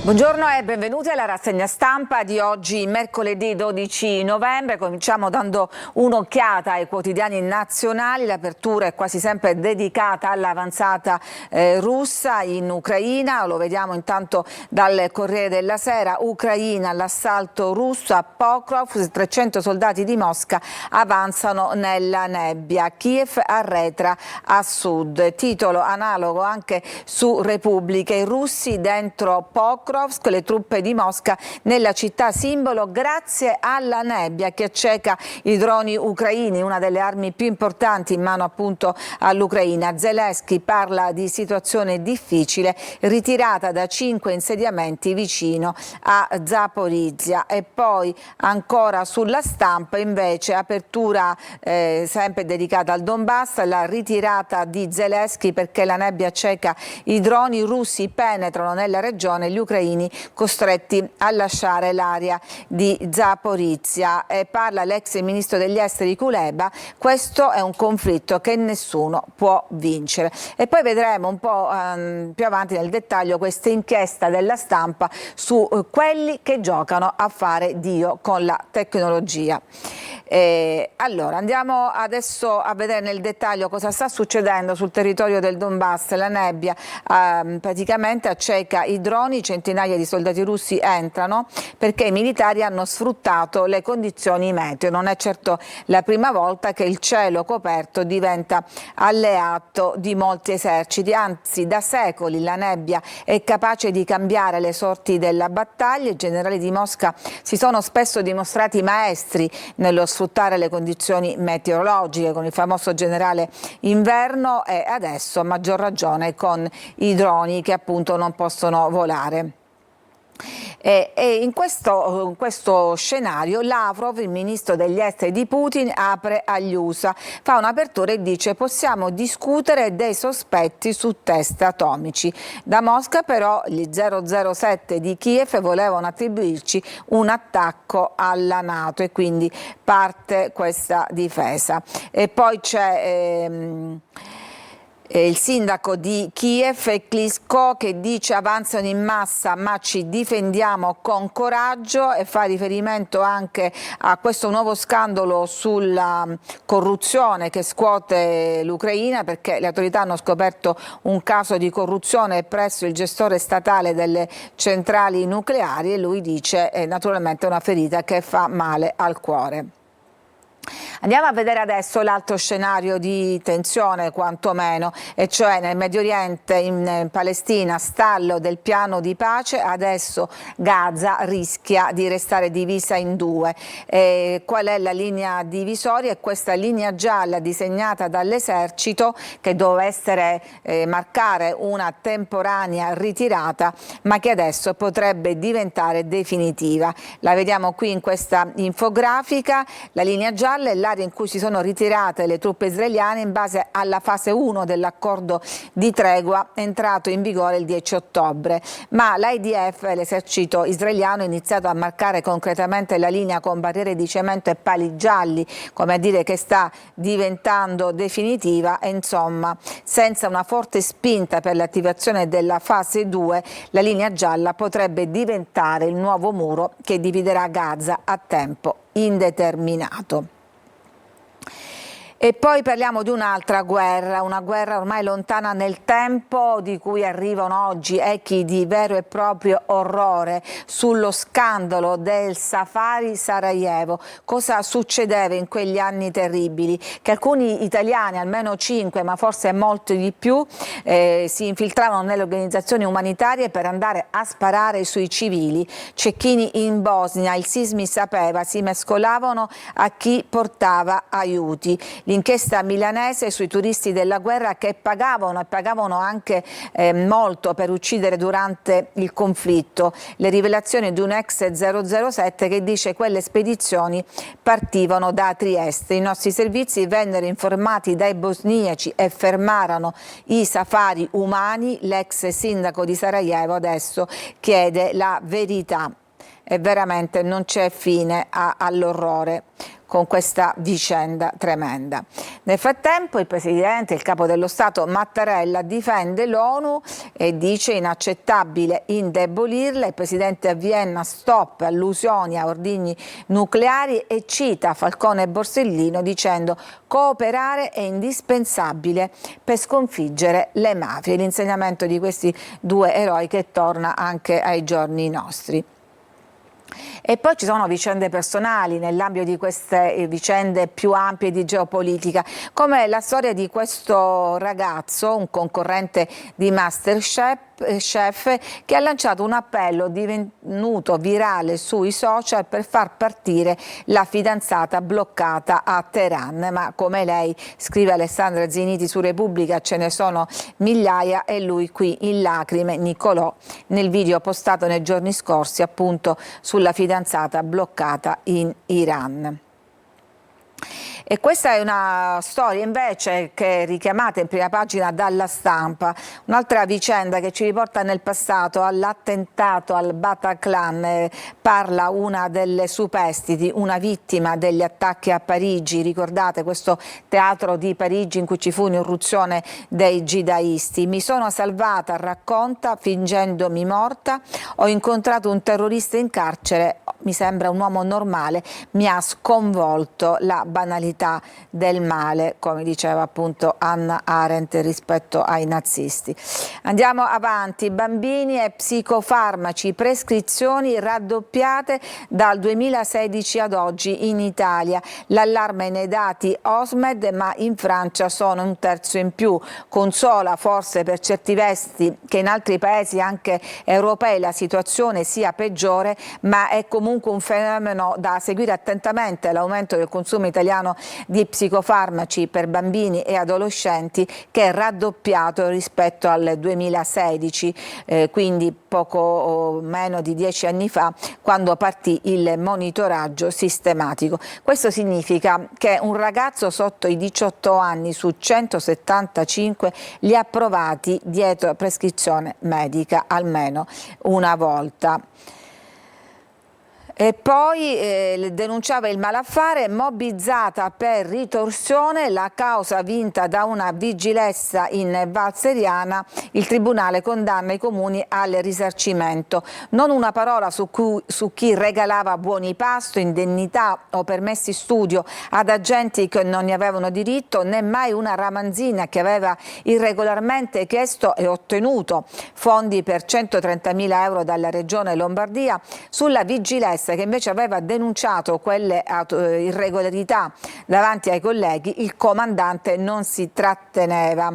Buongiorno e benvenuti alla rassegna stampa di oggi, mercoledì 12 novembre. Cominciamo dando un'occhiata ai quotidiani nazionali. L'apertura è quasi sempre dedicata all'avanzata russa in Ucraina. Lo vediamo intanto dal Corriere della Sera. Ucraina, l'assalto russo a Pokrov, 300 soldati di Mosca avanzano nella nebbia. Kiev arretra a sud. Titolo analogo anche su Repubblica. I russi dentro Pokrov, le truppe di Mosca nella città simbolo grazie alla nebbia che acceca i droni ucraini, una delle armi più importanti in mano appunto all'Ucraina. Zelensky parla di situazione difficile, ritirata da 5 insediamenti vicino a Zaporizhzhia. E poi ancora sulla Stampa invece apertura sempre dedicata al Donbass, la ritirata di Zelensky perché la nebbia acceca i droni, russi penetrano nella regione, gli ucraini costretti a lasciare l'area di Zaporizhzhia. Parla l'ex ministro degli esteri Kuleba, questo è un conflitto che nessuno può vincere. E poi vedremo un po' più avanti nel dettaglio questa inchiesta della Stampa su quelli che giocano a fare Dio con la tecnologia. Allora andiamo adesso a vedere nel dettaglio cosa sta succedendo sul territorio del Donbass. La nebbia praticamente acceca i droni, centinaia di soldati russi entrano perché i militari hanno sfruttato le condizioni meteo. Non è certo la prima volta che il cielo coperto diventa alleato di molti eserciti, anzi da secoli la nebbia è capace di cambiare le sorti della battaglia. I generali di Mosca si sono spesso dimostrati maestri nello sfruttare le condizioni meteorologiche, con il famoso generale inverno e adesso a maggior ragione con i droni che appunto non possono volare. E in questo scenario Lavrov, il ministro degli esteri di Putin, apre agli USA, fa un'apertura e dice: possiamo discutere dei sospetti su test atomici. Da Mosca però gli 007 di Kiev volevano attribuirci un attacco alla NATO e quindi parte questa difesa. E poi c'è il sindaco di Kiev, Klitschko, che dice avanzano in massa ma ci difendiamo con coraggio, e fa riferimento anche a questo nuovo scandalo sulla corruzione che scuote l'Ucraina, perché le autorità hanno scoperto un caso di corruzione presso il gestore statale delle centrali nucleari e lui dice naturalmente una ferita che fa male al cuore. Andiamo a vedere adesso l'altro scenario di tensione quantomeno, e cioè nel Medio Oriente, in Palestina, stallo del piano di pace, adesso Gaza rischia di restare divisa in due. Qual è la linea divisoria? È questa linea gialla disegnata dall'esercito che doveva marcare una temporanea ritirata, ma che adesso potrebbe diventare definitiva. La vediamo qui in questa infografica. La linea gialla è l'area in cui si sono ritirate le truppe israeliane in base alla fase 1 dell'accordo di tregua entrato in vigore il 10 ottobre. Ma l'IDF, l'esercito israeliano, ha iniziato a marcare concretamente la linea con barriere di cemento e pali gialli, come a dire che sta diventando definitiva, e insomma senza una forte spinta per l'attivazione della fase 2 la linea gialla potrebbe diventare il nuovo muro che dividerà Gaza a tempo indeterminato. E poi parliamo di un'altra guerra, una guerra ormai lontana nel tempo, di cui arrivano oggi echi di vero e proprio orrore sullo scandalo del Safari Sarajevo. Cosa succedeva in quegli anni terribili? Che alcuni italiani, almeno 5, ma forse molti di più, si infiltravano nelle organizzazioni umanitarie per andare a sparare sui civili. Cecchini in Bosnia, il Sismi sapeva, si mescolavano a chi portava aiuti. L'inchiesta milanese sui turisti della guerra che pagavano, e pagavano anche molto per uccidere durante il conflitto. Le rivelazioni di un ex 007 che dice che quelle spedizioni partivano da Trieste. I nostri servizi vennero informati dai bosniaci e fermarono i safari umani. L'ex sindaco di Sarajevo adesso chiede la verità. E veramente non c'è fine all'orrore. con questa vicenda tremenda. Nel frattempo il Presidente, il Capo dello Stato Mattarella, difende l'ONU e dice inaccettabile indebolirla. Il Presidente a Vienna stop allusioni a ordigni nucleari e cita Falcone e Borsellino dicendo cooperare è indispensabile per sconfiggere le mafie. L'insegnamento di questi due eroi che torna anche ai giorni nostri. E poi ci sono vicende personali nell'ambito di queste vicende più ampie di geopolitica, come la storia di questo ragazzo, un concorrente di MasterChef, che ha lanciato un appello divenuto virale sui social per far partire la fidanzata bloccata a Teheran. Ma come lei, scrive Alessandra Ziniti su Repubblica, ce ne sono migliaia e lui qui in lacrime, Nicolò, nel video postato nei giorni scorsi appunto sulla fidanzata bloccata in Iran. E questa è una storia invece che è richiamata in prima pagina dalla Stampa, un'altra vicenda che ci riporta nel passato all'attentato al Bataclan. Parla una delle superstiti, una vittima degli attacchi a Parigi, ricordate questo teatro di Parigi in cui ci fu un'irruzione dei jihadisti. Mi sono salvata, racconta, fingendomi morta, ho incontrato un terrorista in carcere, mi sembra un uomo normale, mi ha sconvolto la banalità del male, come diceva appunto Hannah Arendt rispetto ai nazisti. Andiamo avanti, bambini e psicofarmaci, prescrizioni raddoppiate dal 2016 ad oggi in Italia. L'allarme nei dati OSMED, ma in Francia sono un terzo in più. Consola forse per certi versi che in altri paesi anche europei la situazione sia peggiore, ma è comunque un fenomeno da seguire attentamente, l'aumento del consumo italiano di psicofarmaci per bambini e adolescenti che è raddoppiato rispetto al 2016, quindi poco meno di 10 anni fa, quando partì il monitoraggio sistematico. Questo significa che un ragazzo sotto i 18 anni su 175 li ha provati dietro prescrizione medica almeno una volta. E poi denunciava il malaffare, mobbizzata per ritorsione, la causa vinta da una vigilessa in Val Seriana, il tribunale condanna i comuni al risarcimento. Non una parola su chi regalava buoni pasto, indennità o permessi studio ad agenti che non ne avevano diritto, né mai una ramanzina che aveva irregolarmente chiesto e ottenuto fondi per 130.000 euro dalla regione Lombardia, sulla vigilessa che invece aveva denunciato quelle irregolarità davanti ai colleghi. Il comandante non si tratteneva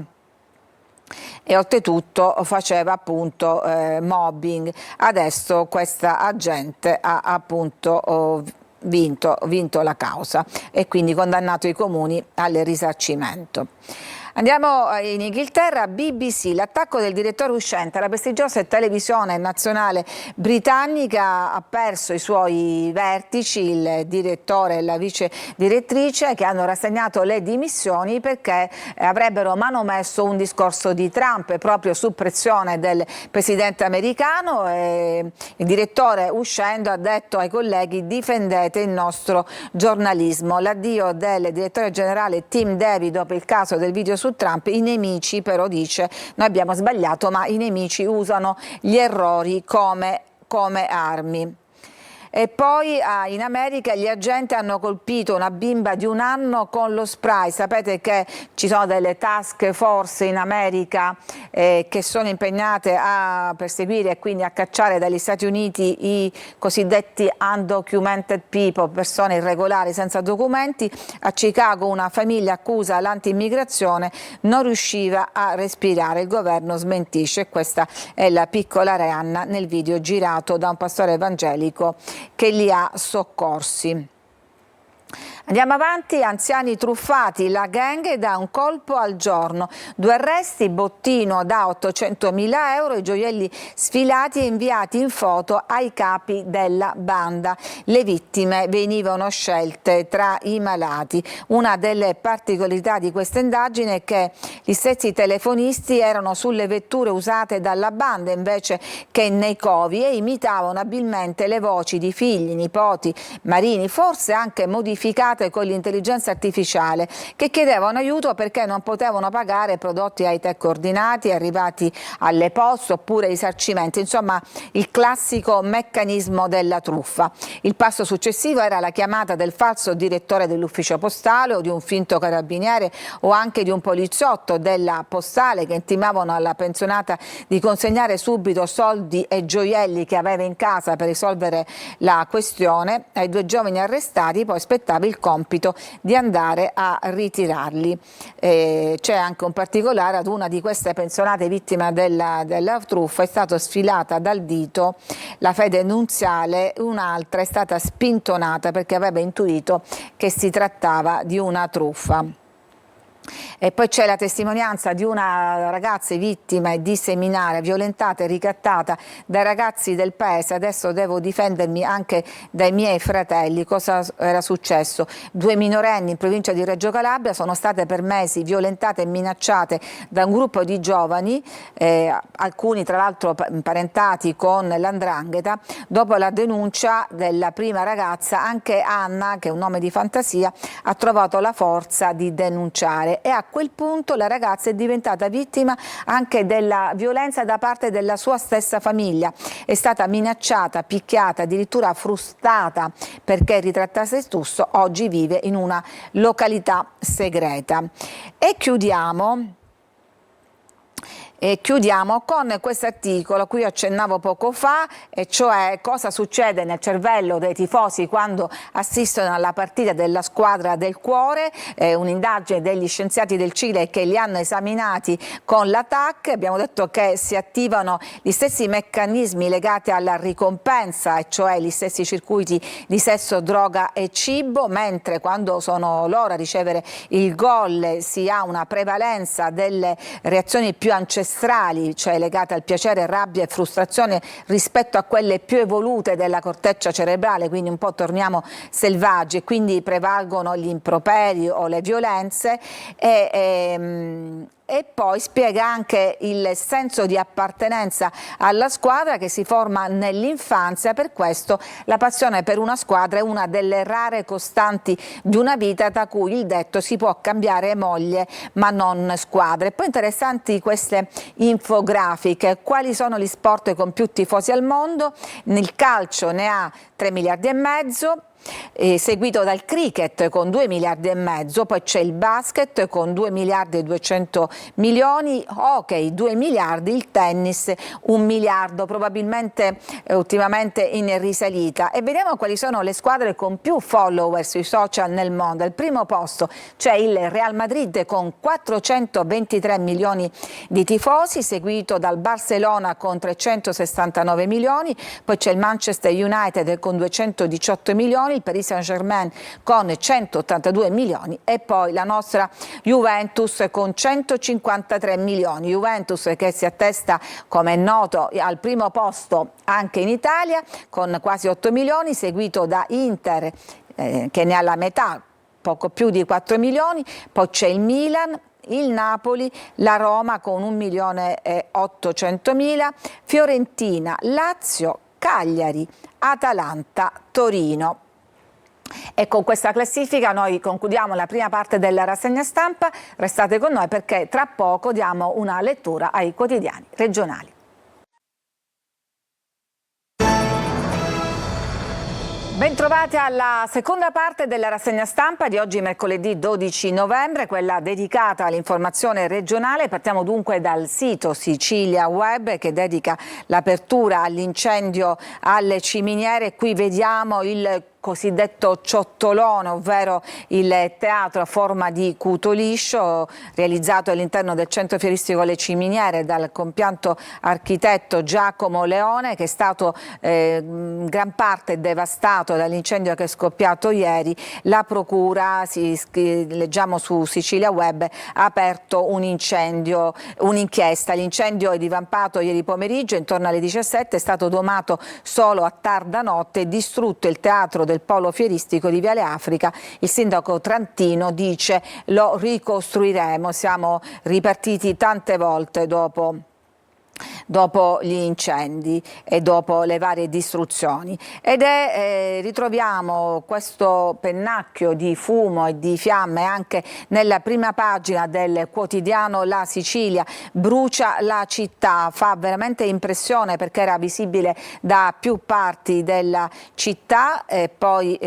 e oltretutto faceva appunto mobbing. Adesso questa agente ha appunto vinto la causa e quindi condannato i comuni al risarcimento. Andiamo in Inghilterra, BBC, l'attacco del direttore uscente alla prestigiosa televisione nazionale britannica. Ha perso i suoi vertici, il direttore e la vice direttrice, che hanno rassegnato le dimissioni perché avrebbero manomesso un discorso di Trump proprio su pressione del presidente americano. Il direttore uscendo ha detto ai colleghi: difendete il nostro giornalismo. L'addio del direttore generale Tim David dopo il caso del video su Trump. I nemici, però, dice, noi abbiamo sbagliato, ma i nemici usano gli errori come armi. E poi in America gli agenti hanno colpito una bimba di 1 anno con lo spray. Sapete che ci sono delle task force in America che sono impegnate a perseguire e quindi a cacciare dagli Stati Uniti i cosiddetti undocumented people, persone irregolari senza documenti. A Chicago una famiglia accusa l'anti-immigrazione, non riusciva a respirare, il governo smentisce. Questa è la piccola Rihanna nel video girato da un pastore evangelico che li ha soccorsi. Andiamo avanti, anziani truffati, la gang dà un colpo al giorno, 2 arresti, bottino da 800.000 euro, i gioielli sfilati e inviati in foto ai capi della banda. Le vittime venivano scelte tra i malati. Una delle particolarità di questa indagine è che gli stessi telefonisti erano sulle vetture usate dalla banda invece che nei covi e imitavano abilmente le voci di figli, nipoti, marini, forse anche modificate trasportate con l'intelligenza artificiale, che chiedevano aiuto perché non potevano pagare prodotti high-tech ordinati arrivati alle poste oppure risarcimenti, insomma il classico meccanismo della truffa. Il passo successivo era la chiamata del falso direttore dell'ufficio postale o di un finto carabiniere o anche di un poliziotto della postale che intimavano alla pensionata di consegnare subito soldi e gioielli che aveva in casa per risolvere la questione. Ai due giovani arrestati poi spettava il compito di andare a ritirarli. C'è anche un particolare: ad una di queste pensionate vittima della truffa è stata sfilata dal dito la fede nunziale, un'altra è stata spintonata perché aveva intuito che si trattava di una truffa. E poi c'è la testimonianza di una ragazza vittima di seminario, violentata e ricattata dai ragazzi del paese. Adesso devo difendermi anche dai miei fratelli. Cosa era successo? 2 minorenni in provincia di Reggio Calabria sono state per mesi violentate e minacciate da un gruppo di giovani, alcuni tra l'altro imparentati con l''ndrangheta. Dopo la denuncia della prima ragazza, anche Anna, che è un nome di fantasia, ha trovato la forza di denunciare. E a quel punto la ragazza è diventata vittima anche della violenza da parte della sua stessa famiglia. È stata minacciata, picchiata, addirittura frustata perché ritrattasse il stusso. Oggi vive in una località segreta. E chiudiamo con questo articolo a cui accennavo poco fa, e cioè cosa succede nel cervello dei tifosi quando assistono alla partita della squadra del cuore. Un'indagine degli scienziati del Cile che li hanno esaminati con la TAC. Abbiamo detto che si attivano gli stessi meccanismi legati alla ricompensa, e cioè gli stessi circuiti di sesso, droga e cibo, mentre quando sono loro a ricevere il gol si ha una prevalenza delle reazioni più ancestrali, cioè legate al piacere, rabbia e frustrazione, rispetto a quelle più evolute della corteccia cerebrale, quindi un po' torniamo selvaggi, e quindi prevalgono gli improperi o le violenze. E poi spiega anche il senso di appartenenza alla squadra che si forma nell'infanzia. Per questo la passione per una squadra è una delle rare costanti di una vita, da cui il detto si può cambiare moglie ma non squadra. E poi interessanti queste infografiche. Quali sono gli sport con più tifosi al mondo? Il calcio ne ha 3 miliardi e mezzo, seguito dal cricket con 2 miliardi e mezzo, poi c'è il basket con 2 miliardi e 200 milioni, hockey 2 miliardi, il tennis 1 miliardo, probabilmente ultimamente in risalita. E vediamo quali sono le squadre con più follower sui social nel mondo. Al primo posto c'è il Real Madrid con 423 milioni di tifosi, seguito dal Barcellona con 369 milioni, poi c'è il Manchester United con 218 milioni, il Paris Saint-Germain con 182 milioni e poi la nostra Juventus con 153 milioni. Juventus che si attesta, come è noto, al primo posto anche in Italia con quasi 8 milioni, seguito da Inter che ne ha la metà, poco più di 4 milioni, poi c'è il Milan, il Napoli, la Roma con 1 milione e 800 mila, Fiorentina, Lazio, Cagliari, Atalanta, Torino. E con questa classifica noi concludiamo la prima parte della rassegna stampa. Restate con noi perché tra poco diamo una lettura ai quotidiani regionali. Bentrovati alla seconda parte della rassegna stampa di oggi, mercoledì 12 novembre, quella dedicata all'informazione regionale. Partiamo dunque dal sito Sicilia Web, che dedica l'apertura all'incendio alle ciminiere. Qui vediamo il cosiddetto ciottolone, ovvero il teatro a forma di cuto liscio realizzato all'interno del centro fieristico Le Ciminiere dal compianto architetto Giacomo Leone, che è stato in gran parte devastato dall'incendio che è scoppiato ieri. La procura, leggiamo su Sicilia Web, ha aperto un'inchiesta. L'incendio è divampato ieri pomeriggio intorno alle 17, è stato domato solo a tarda notte e distrutto il teatro del polo fieristico di Viale Africa. Il sindaco Trantino dice: lo ricostruiremo. Siamo ripartiti tante volte dopo dopo gli incendi e dopo le varie distruzioni, ed ritroviamo questo pennacchio di fumo e di fiamme anche nella prima pagina del quotidiano La Sicilia. Brucia la città, fa veramente impressione perché era visibile da più parti della città, e poi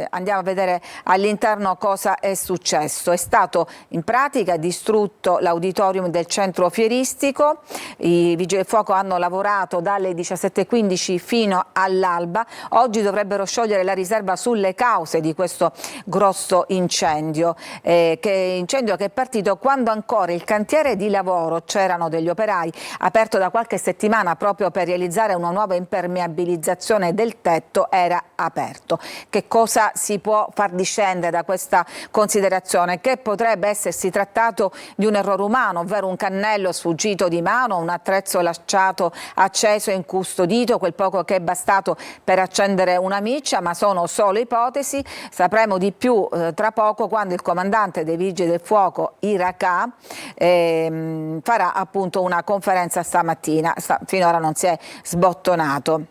andiamo a vedere all'interno cosa è successo. È stato in pratica distrutto l'auditorium del centro fieristico. I vigili del fuoco hanno lavorato dalle 17:15 fino all'alba. Oggi dovrebbero sciogliere la riserva sulle cause di questo grosso incendio, che è partito quando ancora il cantiere di lavoro, c'erano degli operai, aperto da qualche settimana proprio per realizzare una nuova impermeabilizzazione del tetto, era aperto. Che cosa si può far discendere da questa considerazione? Che potrebbe essersi trattato di un errore umano, ovvero un cannello sfuggito di mano, un attrezzo lasciato acceso e incustodito, quel poco che è bastato per accendere una miccia, ma sono solo ipotesi. Sapremo di più tra poco, quando il comandante dei Vigili del Fuoco, Iraca, farà appunto una conferenza stamattina. Finora non si è sbottonato.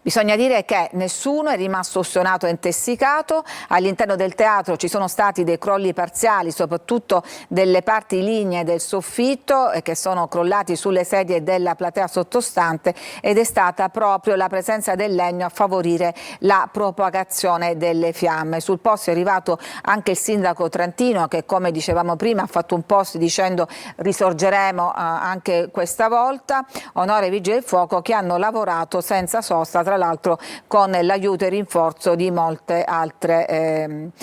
Bisogna dire che nessuno è rimasto ustionato e intessicato. All'interno del teatro ci sono stati dei crolli parziali, soprattutto delle parti lignee del soffitto, che sono crollati sulle sedie della platea sottostante, ed è stata proprio la presenza del legno a favorire la propagazione delle fiamme. Sul posto è arrivato anche il sindaco trentino, che, come dicevamo prima, ha fatto un post dicendo risorgeremo anche questa volta. Onore ai Vigili del Fuoco che hanno lavorato senza sosta, tra l'altro con l'aiuto e rinforzo di molte altre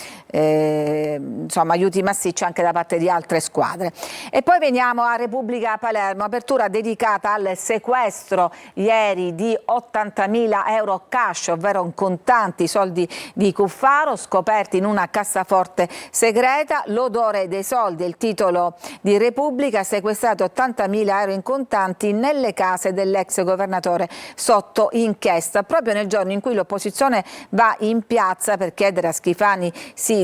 aiuti massicci anche da parte di altre squadre. E poi veniamo a Repubblica Palermo, apertura dedicata al sequestro ieri di 80.000 euro cash, ovvero in contanti, soldi di Cuffaro scoperti in una cassaforte segreta. L'odore dei soldi è il titolo di Repubblica. Sequestrati 80.000 euro in contanti nelle case dell'ex governatore sotto inchiesta, proprio nel giorno in cui l'opposizione va in piazza per chiedere a Schifani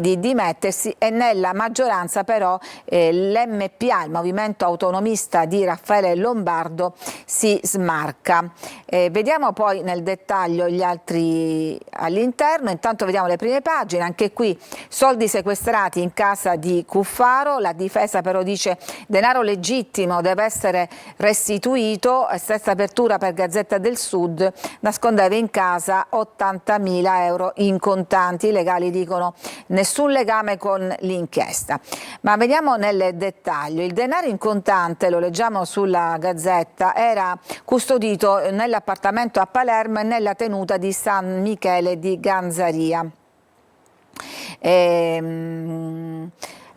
di dimettersi, e nella maggioranza però l'MPA, il movimento autonomista di Raffaele Lombardo, si smarca. Vediamo poi nel dettaglio gli altri all'interno. Intanto vediamo le prime pagine, anche qui soldi sequestrati in casa di Cuffaro. La difesa però dice denaro legittimo deve essere restituito. Stessa apertura per Gazzetta del Sud, nascondeva in casa 80.000 euro in contanti. I legali dicono nessun legame con l'inchiesta. Ma vediamo nel dettaglio. Il denaro in contante, lo leggiamo sulla Gazzetta, era custodito nell'appartamento a Palermo e nella tenuta di San Michele di Ganzaria.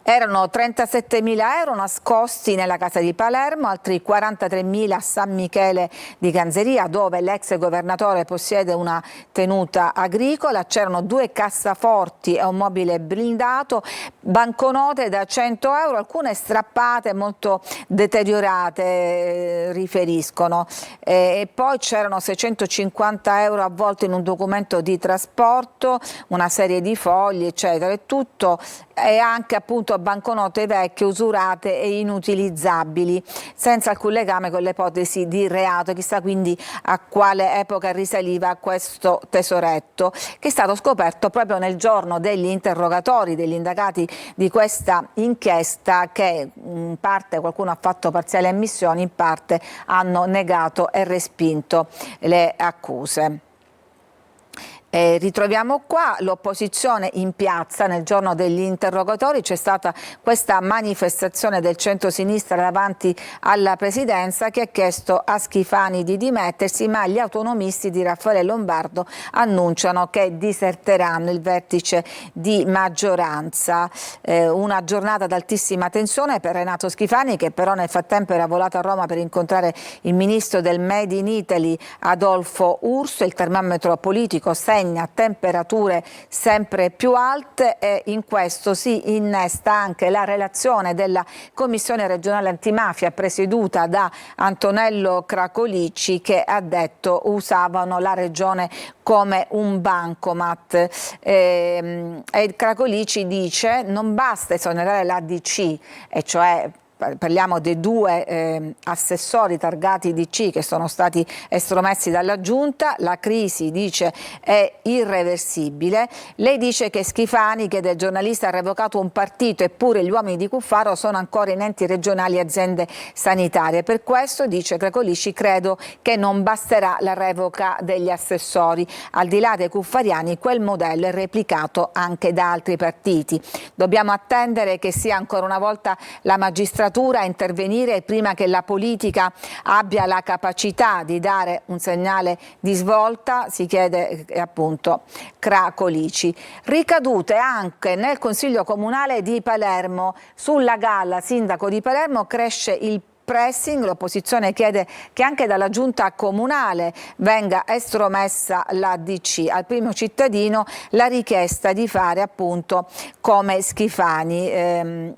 Erano 37.000 euro nascosti nella casa di Palermo, altri 43.000 a San Michele di Ganzeria, dove l'ex governatore possiede una tenuta agricola. C'erano 2 cassaforti e un mobile blindato, banconote da 100 euro, alcune strappate, molto deteriorate, riferiscono. E poi c'erano 650 euro avvolti in un documento di trasporto, una serie di fogli, eccetera, e tutto, e anche appunto banconote vecchie, usurate e inutilizzabili, senza alcun legame con l'ipotesi di reato. Chissà quindi a quale epoca risaliva questo tesoretto, che è stato scoperto proprio nel giorno degli interrogatori degli indagati di questa inchiesta, che in parte qualcuno ha fatto parziali ammissioni, in parte hanno negato e respinto le accuse. Ritroviamo qua l'opposizione in piazza nel giorno degli interrogatori. C'è stata questa manifestazione del centro-sinistra davanti alla presidenza, che ha chiesto a Schifani di dimettersi, ma gli autonomisti di Raffaele Lombardo annunciano che diserteranno il vertice di maggioranza. Una giornata ad altissima tensione per Renato Schifani, che però nel frattempo era volato a Roma per incontrare il ministro del Made in Italy Adolfo Urso. Il termometro politico segna temperature sempre più alte, e in questo si innesta anche la relazione della Commissione regionale antimafia presieduta da Antonello Cracolici, che ha detto usavano la regione come un bancomat. E Cracolici dice non basta esonerare l'ADC, e cioè parliamo dei due assessori targati DC che sono stati estromessi dalla giunta. La crisi, dice, è irreversibile. Lei dice che Schifani, che del giornalista ha revocato un partito, eppure gli uomini di Cuffaro sono ancora in enti regionali e aziende sanitarie. Per questo, dice Crecolisci, credo che non basterà la revoca degli assessori. Al di là dei cuffariani, quel modello è replicato anche da altri partiti. Dobbiamo attendere che sia ancora una volta la magistratura a intervenire prima che la politica abbia la capacità di dare un segnale di svolta, si chiede appunto Crecolisci. Ricadute anche nel Consiglio Comunale di Palermo. Sulla Galla, sindaco di Palermo, cresce il pressing, l'opposizione chiede che anche dalla giunta comunale venga estromessa la DC. Al primo cittadino la richiesta di fare appunto come Schifani.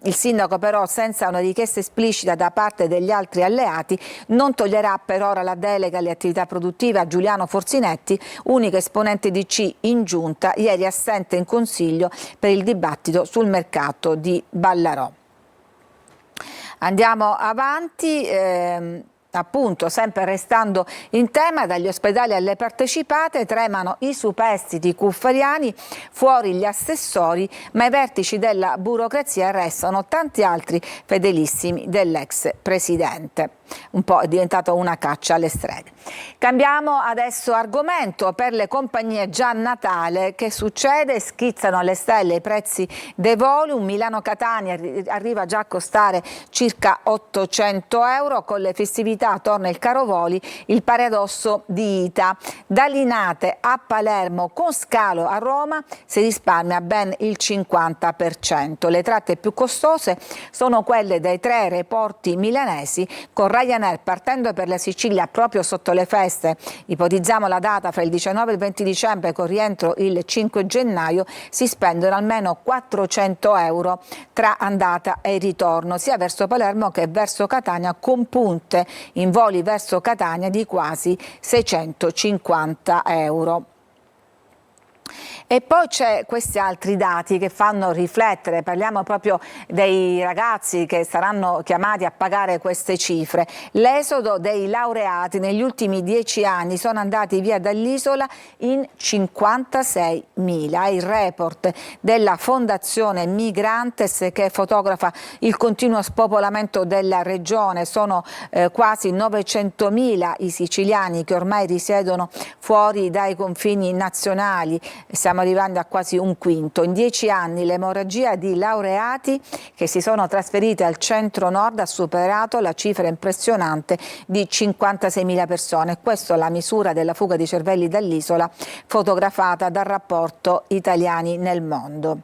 Il sindaco però, senza una richiesta esplicita da parte degli altri alleati, non toglierà per ora la delega alle attività produttive a Giuliano Forzinetti, unico esponente DC in giunta, ieri assente in consiglio per il dibattito sul mercato di Ballarò. Andiamo avanti, appunto sempre restando in tema, dagli ospedali alle partecipate tremano i superstiti cuffariani, fuori gli assessori, ma i vertici della burocrazia restano tanti altri fedelissimi dell'ex presidente. Un po' è diventata una caccia alle streghe. Cambiamo adesso argomento. Per le compagnie già a Natale che succede? Schizzano alle stelle i prezzi dei voli. Un Milano-Catania arriva già a costare circa 800 euro. Con le festività torna il caro voli, il paradosso di Ita. Da Linate a Palermo con scalo a Roma si risparmia ben il 50%. Le tratte più costose sono quelle dei 3 aeroporti milanesi, con Ryanair partendo per la Sicilia proprio sotto le feste. Ipotizziamo la data fra il 19 e il 20 dicembre con rientro il 5 gennaio, si spendono almeno 400 euro tra andata e ritorno, sia verso Palermo che verso Catania, con punte in voli verso Catania di quasi 650 euro. E poi c'è questi altri dati che fanno riflettere, parliamo proprio dei ragazzi che saranno chiamati a pagare queste cifre. L'esodo dei laureati negli ultimi 10 anni sono andati via dall'isola in 56.000. Il report della Fondazione Migrantes che fotografa il continuo spopolamento della regione. Sono quasi 900.000 i siciliani che ormai risiedono fuori dai confini nazionali. Stiamo arrivando a quasi un quinto. In 10 anni l'emorragia di laureati che si sono trasferiti al centro-nord ha superato la cifra impressionante di 56.000 persone. Questa è la misura della fuga di cervelli dall'isola fotografata dal rapporto Italiani nel mondo.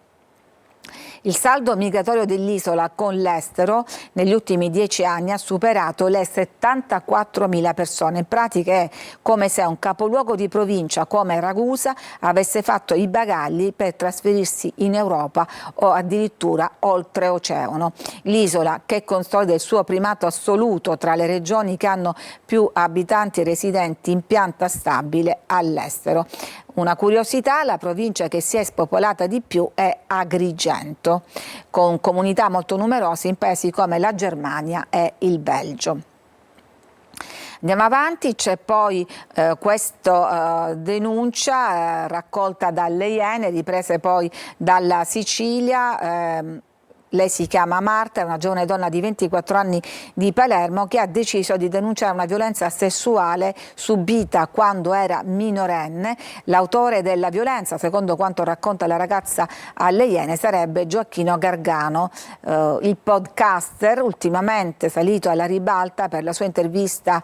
Il saldo migratorio dell'isola con l'estero negli ultimi 10 anni ha superato le 74.000 persone. In pratica è come se un capoluogo di provincia come Ragusa avesse fatto i bagagli per trasferirsi in Europa o addirittura oltreoceano. L'isola, che consolida il suo primato assoluto tra le regioni che hanno più abitanti residenti in pianta stabile all'estero. Una curiosità, la provincia che si è spopolata di più è Agrigento, con comunità molto numerose in paesi come la Germania e il Belgio. Andiamo avanti, c'è poi questa denuncia raccolta dalle Iene, riprese poi dalla Sicilia. Lei si chiama Marta, è una giovane donna di 24 anni di Palermo che ha deciso di denunciare una violenza sessuale subita quando era minorenne. L'autore della violenza, secondo quanto racconta la ragazza alle Iene, sarebbe Gioacchino Gargano, il podcaster ultimamente salito alla ribalta per la sua intervista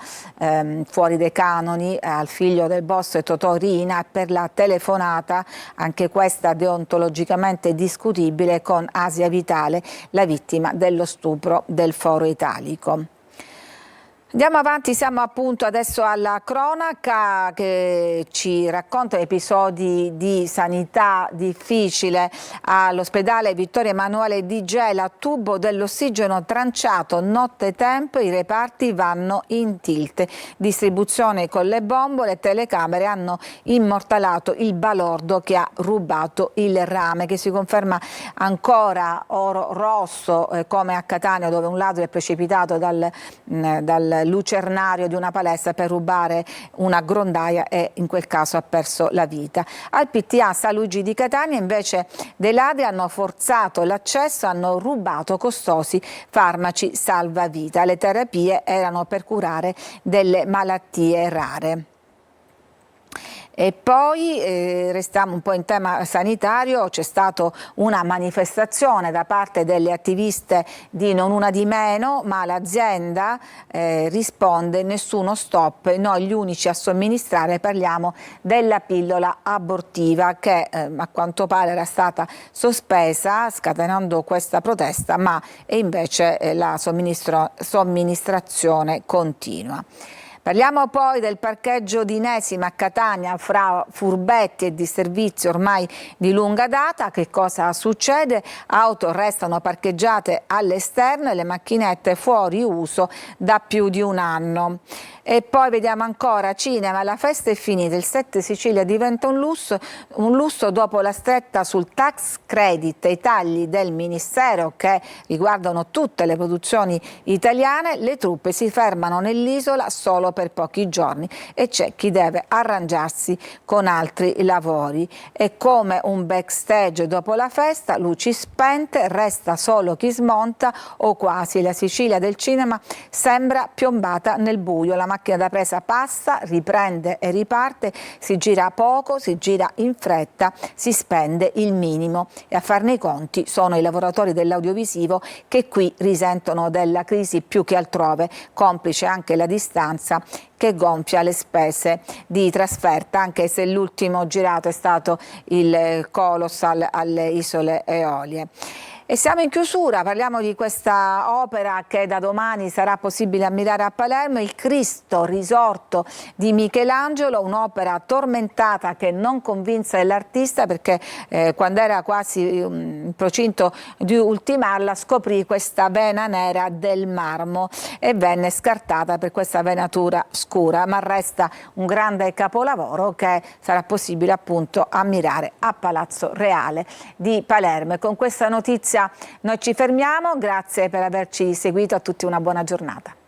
fuori dai canoni al figlio del boss Totò Riina, per la telefonata, anche questa deontologicamente discutibile, con Asia Vitale, la vittima dello stupro del Foro Italico. Andiamo avanti, siamo appunto adesso alla cronaca che ci racconta episodi di sanità difficile all'ospedale Vittorio Emanuele di Gela, tubo dell'ossigeno tranciato nottetempo, i reparti vanno in tilt, distribuzione con le bombole, telecamere hanno immortalato il balordo che ha rubato il rame, che si conferma ancora oro rosso come a Catania, dove un ladro è precipitato dal lucernario di una palestra per rubare una grondaia e in quel caso ha perso la vita. Al PTA San Luigi di Catania invece dei ladri hanno forzato l'accesso, hanno rubato costosi farmaci salvavita. Le terapie erano per curare delle malattie rare. E poi restiamo un po' in tema sanitario, c'è stata una manifestazione da parte delle attiviste di Non Una di Meno, ma l'azienda risponde nessuno stop, noi gli unici a somministrare, parliamo della pillola abortiva che a quanto pare era stata sospesa scatenando questa protesta, ma invece la somministrazione continua. Parliamo poi del parcheggio di Nesima a Catania fra furbetti e disservizi ormai di lunga data. Che cosa succede? Auto restano parcheggiate all'esterno e le macchinette fuori uso da più di un anno. E poi vediamo ancora cinema, la festa è finita, il 7 Sicilia diventa un lusso dopo la stretta sul tax credit e i tagli del Ministero che riguardano tutte le produzioni italiane, le truppe si fermano nell'isola solo per pochi giorni e c'è chi deve arrangiarsi con altri lavori. È come un backstage dopo la festa, luci spente, resta solo chi smonta o quasi. La Sicilia del cinema sembra piombata nel buio, la macchina da presa passa, riprende e riparte, si gira poco, si gira in fretta, si spende il minimo e a farne i conti sono i lavoratori dell'audiovisivo che qui risentono della crisi più che altrove, complice anche la distanza che gonfia le spese di trasferta, anche se l'ultimo girato è stato il Colossal alle Isole Eolie. E siamo in chiusura, parliamo di questa opera che da domani sarà possibile ammirare a Palermo, il Cristo risorto di Michelangelo, un'opera tormentata che non convinse l'artista perché quando era quasi in procinto di ultimarla scoprì questa vena nera del marmo e venne scartata per questa venatura scura, ma resta un grande capolavoro che sarà possibile appunto ammirare a Palazzo Reale di Palermo. E con questa notizia noi ci fermiamo, grazie per averci seguito, a tutti una buona giornata.